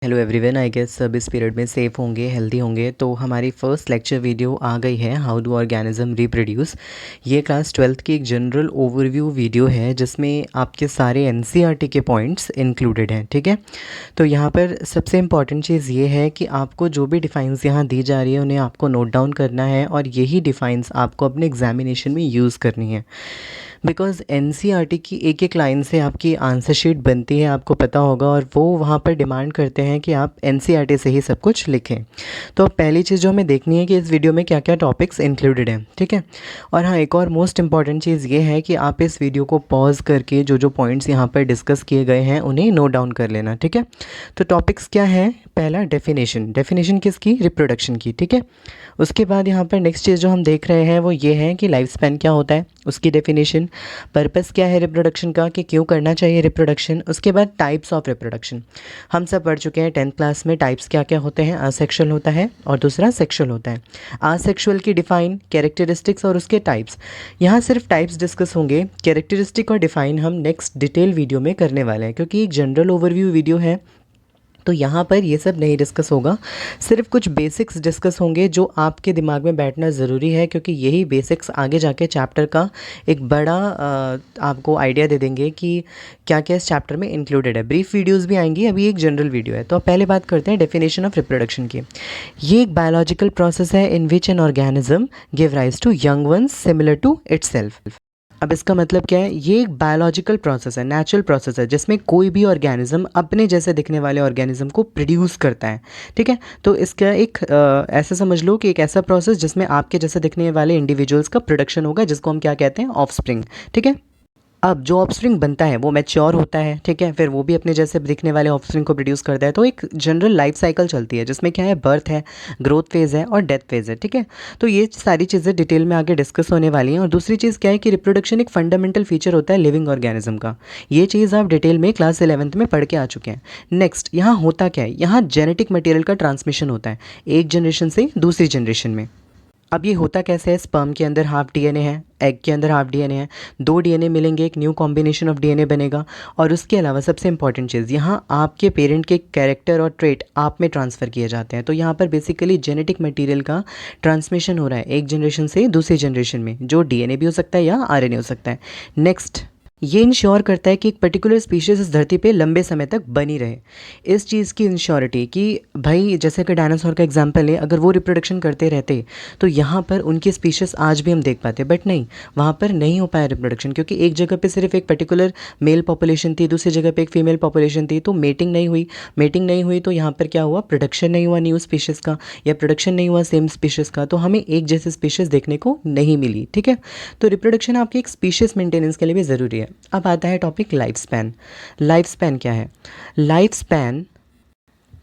Hello everyone, I guess सब इस period में सेफ़ होंगे, हेल्दी होंगे। तो हमारी फ़र्स्ट लेक्चर वीडियो आ गई है, हाउ डू ऑर्गेनिज्म रिप्रोड्यूस। ये क्लास 12th की एक जनरल ओवरव्यू वीडियो है जिसमें आपके सारे एनसीईआरटी के पॉइंट्स इंक्लूडेड हैं। ठीक है, तो यहाँ पर सबसे इम्पॉर्टेंट चीज़ ये है कि आपको जो भी डिफ़ाइंस यहाँ दी जा रही है उन्हें आपको नोट डाउन करना है और यही डिफ़ाइंस आपको अपने एग्जामिनेशन में यूज़ करनी है। बिकॉज़ एनसीईआरटी की एक एक लाइन से आपकी आंसर शीट बनती है, आपको पता होगा, और वो वहाँ पर डिमांड करते हैं कि आप एनसीईआरटी से ही सब कुछ लिखें। तो पहली चीज़ जो हमें देखनी है कि इस वीडियो में क्या क्या टॉपिक्स इंक्लूडेड हैं। ठीक है, और हाँ, एक और मोस्ट इंपॉर्टेंट चीज़ ये है कि आप इस वीडियो को पॉज करके जो जो पॉइंट्स यहाँ पर डिस्कस किए गए हैं उन्हें नोट डाउन कर लेना। ठीक है, तो टॉपिक्स क्या हैं? पहला डेफिनेशन, डेफिनेशन किसकी? रिप्रोडक्शन की। ठीक है, उसके बाद यहाँ पर नेक्स्ट चीज़ जो हम देख रहे हैं वो ये है कि लाइफ स्पैन क्या होता है, उसकी डेफिनेशन। पर्पस क्या है रिप्रोडक्शन का, कि क्यों करना चाहिए रिप्रोडक्शन। उसके बाद टाइप्स ऑफ रिप्रोडक्शन, हम सब पढ़ चुके हैं 10th क्लास में। टाइप्स क्या क्या होते हैं? असेक्सुअल होता है और दूसरा सेक्सुअल होता है। असेक्सुअल की डिफाइन, कैरेक्टरिस्टिक्स और उसके टाइप्स। यहाँ सिर्फ टाइप्स डिस्कस होंगे, कैरेक्टरिस्टिक और डिफाइन हम नेक्स्ट डिटेल वीडियो में करने वाले हैं, क्योंकि एक जनरल ओवरव्यू वीडियो है तो यहाँ पर ये सब नहीं डिस्कस होगा। सिर्फ कुछ बेसिक्स डिस्कस होंगे जो आपके दिमाग में बैठना ज़रूरी है, क्योंकि यही बेसिक्स आगे जाके चैप्टर का एक बड़ा आपको आइडिया दे देंगे कि क्या क्या इस चैप्टर में इंक्लूडेड है। ब्रीफ वीडियोस भी आएंगी, अभी एक जनरल वीडियो है। तो अब पहले बात करते हैं डेफिनेशन ऑफ रिप्रोडक्शन की। ये एक बायोलॉजिकल प्रोसेस है in which an organism give rise to young ones similar to itself. अब इसका मतलब क्या है? ये एक बायोलॉजिकल प्रोसेस है, नेचुरल प्रोसेस है, जिसमें कोई भी ऑर्गेनिज्म अपने जैसे दिखने वाले ऑर्गेनिज्म को प्रोड्यूस करता है। ठीक है, तो इसका एक ऐसा समझ लो कि एक ऐसा प्रोसेस जिसमें आपके जैसे दिखने वाले इंडिविजुअल्स का प्रोडक्शन होगा, जिसको हम क्या कहते हैं? ऑफस्प्रिंग। ठीक है, अब जो ऑफस्प्रिंग बनता है वो मैच्योर होता है। ठीक है, फिर वो भी अपने जैसे दिखने वाले ऑफस्प्रिंग को प्रोड्यूस करता है। तो एक जनरल लाइफ साइकिल चलती है जिसमें क्या है? बर्थ है, ग्रोथ फेज़ है और डेथ फेज़ है। ठीक है, तो ये सारी चीज़ें डिटेल में आगे डिस्कस होने वाली हैं। और दूसरी चीज़ क्या है कि रिप्रोडक्शन एक फंडामेंटल फीचर होता है लिविंग ऑर्गेनिज्म का। ये चीज़ आप डिटेल में क्लास 11th में पढ़ के आ चुके हैं। नेक्स्ट, यहाँ होता क्या है? यहाँ जेनेटिक मटेरियल का ट्रांसमिशन होता है एक जनरेशन से दूसरी जनरेशन में। अब ये होता कैसे है? स्पर्म के अंदर हाफ डीएनए है, एग के अंदर हाफ डीएनए है, दो डीएनए मिलेंगे, एक न्यू कॉम्बिनेशन ऑफ डीएनए बनेगा। और उसके अलावा सबसे इंपॉर्टेंट चीज़, यहाँ आपके पेरेंट के कैरेक्टर और ट्रेट आप में ट्रांसफ़र किए जाते हैं। तो यहाँ पर बेसिकली जेनेटिक मटेरियल का ट्रांसमिशन हो रहा है एक जनरेशन से दूसरी जनरेशन में, जो डीएनए भी हो सकता है या आरएनए हो सकता है। नेक्स्ट, ये इंश्योर करता है कि एक पर्टिकुलर स्पीशीज़ इस धरती पे लंबे समय तक बनी रहे। इस चीज़ की इंश्योरिटी कि भाई जैसे कि डायनासोर का एग्जांपल है, अगर वो रिप्रोडक्शन करते रहते तो यहाँ पर उनकी स्पीशीज़ आज भी हम देख पाते, बट नहीं, वहाँ पर नहीं हो पाया रिप्रोडक्शन, क्योंकि एक जगह पे सिर्फ एक पर्टिकुलर मेल पॉपुलेशन थी, दूसरी जगह पे एक फीमेल पॉपुलेशन थी, तो मेटिंग नहीं हुई। मेटिंग नहीं हुई तो यहाँ पर क्या हुआ? प्रोडक्शन नहीं हुआ न्यू स्पीशीज़ का, या प्रोडक्शन नहीं हुआ सेम स्पीशीज़ का, तो हमें एक जैसी स्पीशीज़ देखने को नहीं मिली। ठीक है, तो रिप्रोडक्शन आपकी एक स्पीशीज़ मेंटेनेंस के लिए भी ज़रूरी है। अब आता है topic life span. Life span क्या है?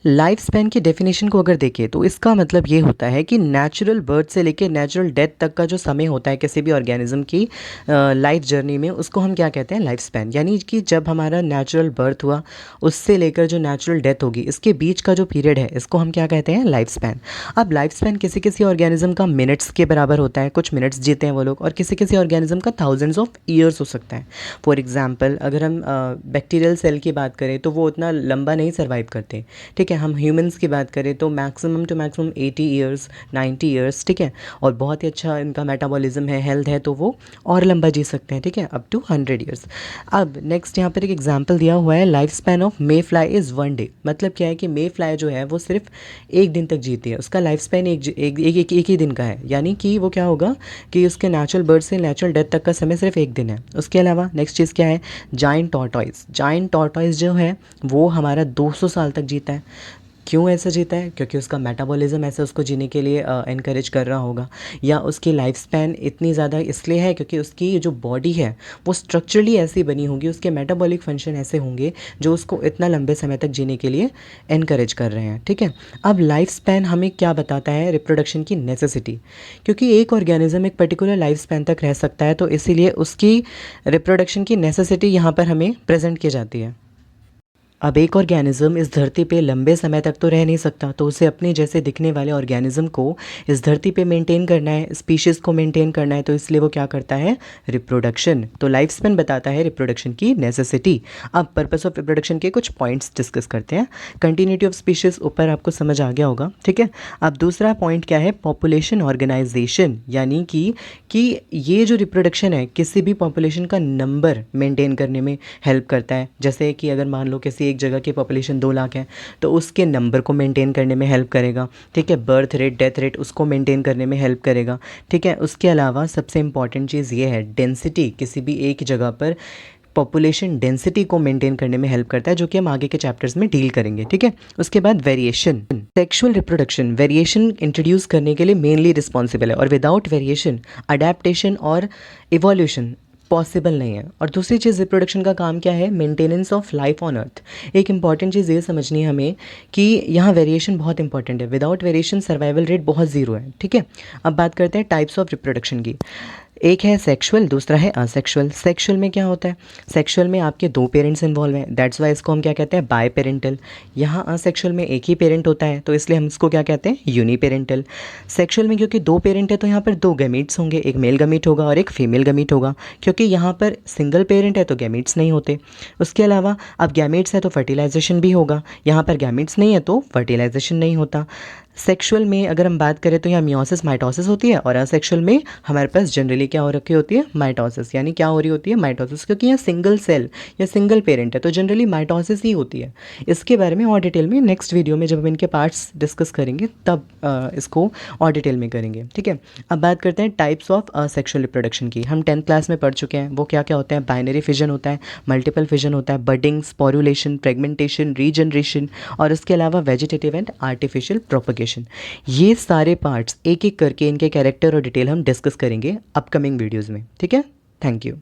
लाइफ स्पैन की डेफिनेशन को अगर देखें तो इसका मतलब ये होता है कि नेचुरल बर्थ से लेकर नेचुरल डेथ तक का जो समय होता है किसी भी ऑर्गेनिज्म की लाइफ जर्नी में, उसको हम क्या कहते हैं? Life span. यानी कि जब हमारा नेचुरल बर्थ हुआ उससे लेकर जो नेचुरल डेथ होगी, इसके बीच का जो पीरियड है, इसको हम क्या कहते हैं? Life span. अब लाइफ स्पैन किसी किसी ऑर्गेनिज्म का मिनट्स के बराबर होता है, कुछ मिनट्स जीते हैं वो लोग, और किसी किसी ऑर्गेनिज्म का थाउजेंड्स ऑफ ईयर्स हो सकता है। फॉर एग्जाम्पल, अगर हम बैक्टीरियल सेल की बात करें तो वो उतना लंबा नहीं सर्वाइव करते। ठीक है, हम ह्यूमंस की बात करें तो maximum to maximum 80 years, 90 years. ठीक है, और बहुत ही अच्छा इनका मेटाबॉलिज्म है, हेल्थ है, तो वो और लंबा जी सकते हैं। ठीक है, अप टू 100 ईयर्स। अब नेक्स्ट यहाँ पर एक एग्जांपल दिया हुआ है, life span of May fly is 1 day. मतलब क्या है कि मे फ्लाई जो है वो सिर्फ एक दिन तक जीती है, उसका लाइफ स्पैन एक ही दिन का है। यानी कि वो क्या होगा कि उसके नेचुरल बर्थ से नेचुरल डेथ तक का समय सिर्फ एक दिन है। उसके अलावा नेक्स्ट चीज़ क्या है? Giant tortoise. जायंट टॉर्टॉइस जो है वो हमारा 200 साल तक जीता है। क्यों ऐसा जीता है? क्योंकि उसका मेटाबॉलिज्म ऐसे उसको जीने के लिए इनकरेज कर रहा होगा। या उसकी लाइफ स्पैन इतनी ज़्यादा इसलिए है क्योंकि उसकी जो बॉडी है वो स्ट्रक्चरली ऐसी बनी होगी, उसके मेटाबॉलिक फंक्शन ऐसे होंगे जो उसको इतना लंबे समय तक जीने के लिए इनकरेज कर रहे हैं। ठीक है, अब लाइफ स्पैन हमें क्या बताता है? रिप्रोडक्शन की नेसेसिटी। क्योंकि एक ऑर्गेनिज्म एक पर्टिकुलर लाइफ स्पैन तक रह सकता है, तो इसीलिए उसकी रिप्रोडक्शन की नेसेसिटी यहाँ पर हमें प्रेजेंट की जाती है। अब एक ऑर्गेनिज्म इस धरती पे लंबे समय तक तो रह नहीं सकता, तो उसे अपने जैसे दिखने वाले ऑर्गेनिज्म को इस धरती पे मेंटेन करना है, स्पीशीज़ को मेंटेन करना है, तो इसलिए वो क्या करता है, रिप्रोडक्शन। तो लाइफ स्पेन बताता है रिप्रोडक्शन की नेसेसिटी। अब पर्पस ऑफ रिप्रोडक्शन के कुछ पॉइंट्स डिस्कस करते हैं। कंटिन्यूटी ऑफ स्पीशीज़ ऊपर आपको समझ आ गया होगा, ठीक है। अब दूसरा पॉइंट क्या है, पॉपुलेशन ऑर्गेनाइजेशन, यानी कि ये जो रिप्रोडक्शन है किसी भी पॉपुलेशन का नंबर मेंटेन करने में हेल्प करता है। जैसे कि अगर मान लो किसी एक जगह की पॉपुलेशन 2 लाख है तो उसके नंबर को मेंटेन करने में हेल्प करेगा, ठीक है। बर्थ रेट, डेथ रेट, उसको मेंटेन करने में हेल्प करेगा, ठीक है। उसके अलावा सबसे इंपॉर्टेंट चीज़ ये है डेंसिटी, किसी भी एक जगह पर पॉपुलेशन डेंसिटी को मेंटेन करने में हेल्प करता है, जो कि हम आगे के चैप्टर्स में डील करेंगे, ठीक है। उसके बाद variation, sexual reproduction variation introduce करने के लिए मेनली रिस्पॉन्सिबल है, और विदाउट वेरिएशन अडेप्टेशन और इवोल्यूशन पॉसिबल नहीं है। और दूसरी चीज़ रिप्रोडक्शन का काम क्या है, maintenance of life on earth. एक इंपॉर्टेंट चीज़ ये समझनी है हमें कि यहाँ वेरिएशन बहुत इंपॉर्टेंट है, विदाउट वेरिएशन सर्वाइवल रेट बहुत ज़ीरो है, ठीक है। अब बात करते हैं टाइप्स ऑफ रिप्रोडक्शन की। एक है सेक्सुअल, दूसरा है असेक्सुअल। सेक्सुअल में क्या होता है, सेक्सुअल में आपके 2 पेरेंट्स इन्वॉल्व हैं, दैट्स वाई इसको हम क्या कहते हैं, बाय पेरेंटल। यहाँ असेक्सुअल में एक ही पेरेंट होता है, तो इसलिए हम इसको क्या कहते हैं, यूनी पेरेंटल। सेक्सुअल में क्योंकि 2 पेरेंट है तो यहाँ पर 2 गैमीट्स होंगे, एक मेल गमीट होगा और एक फीमेल गमीट होगा। क्योंकि यहाँ पर सिंगल पेरेंट है तो गैमीट्स नहीं होते। उसके अलावा अब गैमीट्स है तो फर्टिलाइजेशन भी होगा, यहाँ पर गैमीट्स नहीं है तो फर्टिलाइजेशन नहीं होता। सेक्सुअल में अगर हम बात करें तो यहाँ मियोसिस माइटोसिस होती है, और असेक्सुअल में हमारे पास जनरली क्या हो रखी होती है, माइटोसिस। यानी क्या हो रही होती है, माइटोसिस, क्योंकि यहाँ सिंगल सेल या सिंगल पेरेंट है तो जनरली माइटोसिस ही होती है। इसके बारे में और डिटेल में नेक्स्ट वीडियो में जब हम इनके पार्ट्स डिस्कस करेंगे तब इसको और डिटेल में करेंगे, ठीक है। अब बात करते हैं टाइप्स ऑफ सेक्शुअल रिप्रोडक्शन की। हम 10th क्लास में पढ़ चुके हैं, वो क्या क्या होते हैं, बाइनरी फिजन होता है, मल्टीपल फिजन होता है, बडिंग, स्पोरुलेशन, फ्रेगमेंटेशन, रीजनरेशन, और उसके अलावा वेजिटेटिव एंड आर्टिफिशियल प्रोपगेशन। ये सारे पार्ट्स एक एक करके इनके कैरेक्टर और डिटेल हम डिस्कस करेंगे अपकमिंग वीडियोस में, ठीक है। Thank you.